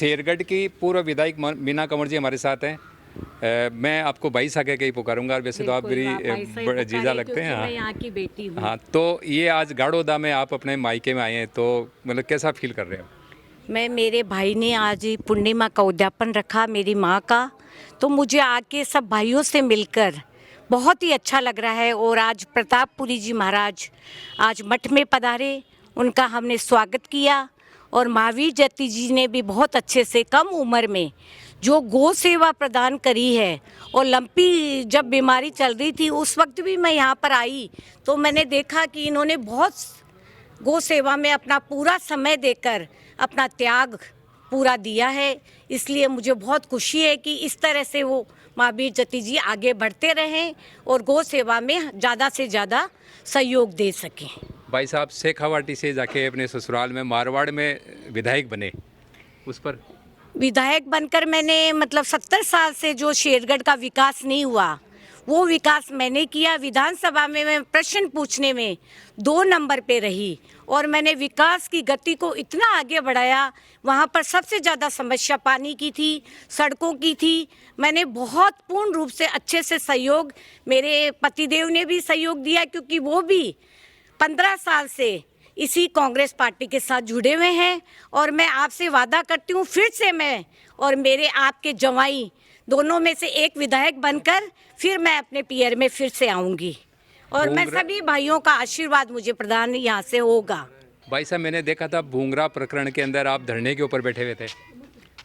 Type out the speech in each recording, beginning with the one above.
शेरगढ़ की पूर्व विधायक मीना कंवर जी हमारे साथ हैं। मैं आपको भाई साहब के ही पुकारूंगा, वैसे तो आप मेरी जीजा लगते हैं। मैं यहाँ की बेटी हूँ। हाँ, तो ये आज गाड़ोदा में आप अपने मायके में आए हैं, तो मतलब कैसा फील कर रहे हो? मैं मेरे भाई ने आज पूर्णिमा का उद्यापन रखा मेरी माँ का, तो मुझे आके सब भाइयों से मिलकर बहुत ही अच्छा लग रहा है। और आज प्रतापपुरी जी महाराज आज मठ में पधारे, उनका हमने स्वागत किया। और महावीर जयती जी ने भी बहुत अच्छे से कम उम्र में जो गौ सेवा प्रदान करी है, और लंपी जब बीमारी चल रही थी उस वक्त भी मैं यहाँ पर आई तो मैंने देखा कि इन्होंने बहुत गौ सेवा में अपना पूरा समय देकर अपना त्याग पूरा दिया है। इसलिए मुझे बहुत खुशी है कि इस तरह से वो महावीर जयती जी आगे बढ़ते रहें और गौ सेवा में ज़्यादा से ज़्यादा सहयोग दे सकें। भाई साहब शेखावाटी से जाके अपने ससुराल में मारवाड़ में विधायक बने, उस पर विधायक बनकर मैंने मतलब 70 साल से जो शेरगढ़ का विकास नहीं हुआ वो विकास मैंने किया। विधानसभा में मैं प्रश्न पूछने में 2 नंबर पे रही और मैंने विकास की गति को इतना आगे बढ़ाया। वहाँ पर सबसे ज़्यादा समस्या पानी की थी, सड़कों की थी। मैंने बहुत पूर्ण रूप से अच्छे से सहयोग, मेरे पतिदेव ने भी सहयोग दिया क्योंकि वो भी 15 साल से इसी कांग्रेस पार्टी के साथ जुड़े हुए हैं। और मैं आपसे वादा करती हूँ फिर से मैं और मेरे आपके जवाई दोनों में से एक विधायक बनकर फिर मैं अपने पियर में फिर से आऊंगी और मैं सभी भाइयों का आशीर्वाद मुझे प्रदान यहाँ से होगा। भाई साहब मैंने देखा था भूंगरा प्रकरण के अंदर आप धरने के ऊपर बैठे हुए थे।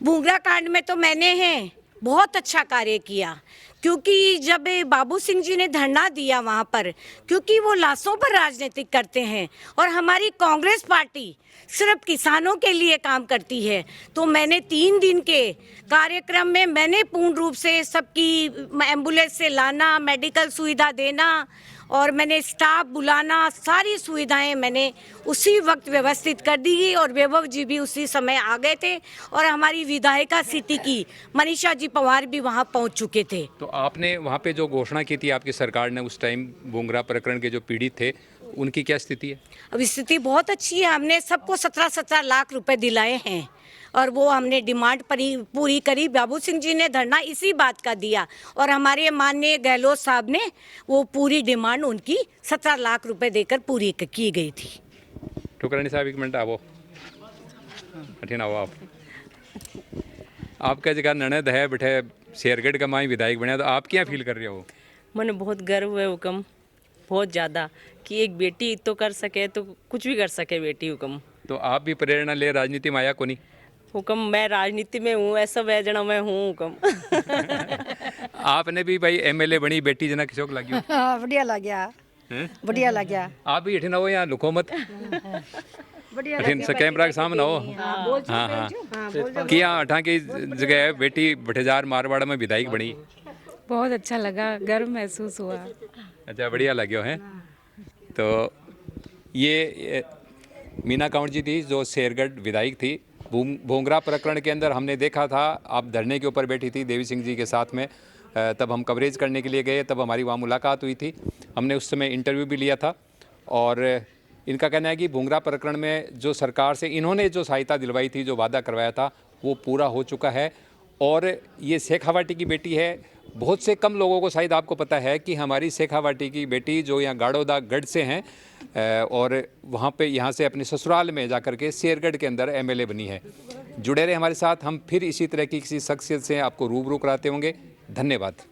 भूंगरा कांड में तो मैंने बहुत अच्छा कार्य किया, क्योंकि जब बाबू सिंह जी ने धरना दिया वहाँ पर, क्योंकि वो लाशों पर राजनीति करते हैं और हमारी कांग्रेस पार्टी सिर्फ किसानों के लिए काम करती है, तो मैंने 3 दिन के कार्यक्रम में मैंने पूर्ण रूप से सबकी एम्बुलेंस से लाना, मेडिकल सुविधा देना और मैंने स्टाफ बुलाना, सारी सुविधाएं मैंने उसी वक्त व्यवस्थित कर दी। और वैभव जी भी उसी समय आ गए थे और हमारी विधायिका सिटी की मनीषा जी पवार भी वहां पहुंच चुके थे। तो आपने वहां पे जो घोषणा की थी आपकी सरकार ने उस टाइम भूंगरा प्रकरण के जो पीड़ित थे उनकी क्या स्थिति है? अब स्थिति बहुत अच्छी है। हमने सबको 17-17 लाख रुपए दिलाए हैं और वो हमने डिमांड पूरी करी। बाबू सिंह जी ने धरना इसी बात का दिया और हमारे माननीय गहलोत साहब ने वो पूरी डिमांड उनकी 17 लाख रुपए देकर पूरी की गई थी। ठुकरानी साहब 1 मिनट आवो, कठिन आओ आप। आपका जगह ननद है बैठे शेरगढ़ का माई विधायक बने, तो आप क्या फील कर रहे हो? मैंने बहुत गर्व है हुक्म, बहुत ज़्यादा, कि एक बेटी तो कर सके तो कुछ भी कर सके बेटी हुक्म। तो आप भी प्रेरणा ले राजनीति में आया को नहीं? हुक्म मैं राजनीति में हूँ, ऐसा वैजना मैं हूँ हुक्म। आपने भी भाई एमएलए बनी बेटी जना किसोक लगी? हाँ, बढ़िया लग गया, बढ़िया लग गया। आप भी हठिन हो यहाँ लुको मत, हठिन से कैमरा के सामने हो। हाँ हाँ, किया अठा की जगह बेटी भटेजार मारवाड़ में विधायक बनी, बहुत अच्छा लगा, गर्व महसूस हुआ। अच्छा, बढ़िया लगे हैं। तो ये मीना कंवर जी थी जो शेरगढ़ विधायक थी। भूंगरा प्रकरण के अंदर हमने देखा था आप धरने के ऊपर बैठी थी देवी सिंह जी के साथ में, तब हम कवरेज करने के लिए गए, तब हमारी वहाँ मुलाकात हुई थी। हमने उस समय इंटरव्यू भी लिया था और इनका कहना है कि भूंगरा प्रकरण में जो सरकार से इन्होंने जो सहायता दिलवाई थी, जो वादा करवाया था, वो पूरा हो चुका है। और ये शेखावाटी की बेटी है। बहुत से कम लोगों को शायद आपको पता है कि हमारी शेखावाटी की बेटी जो यहाँ गाड़ोदा गढ़ से हैं और वहाँ पे यहाँ से अपने ससुराल में जाकर के शेरगढ़ के अंदर एमएलए बनी है। जुड़े रहे हमारे साथ, हम फिर इसी तरह की किसी शख्सियत से आपको रूबरू कराते होंगे। धन्यवाद।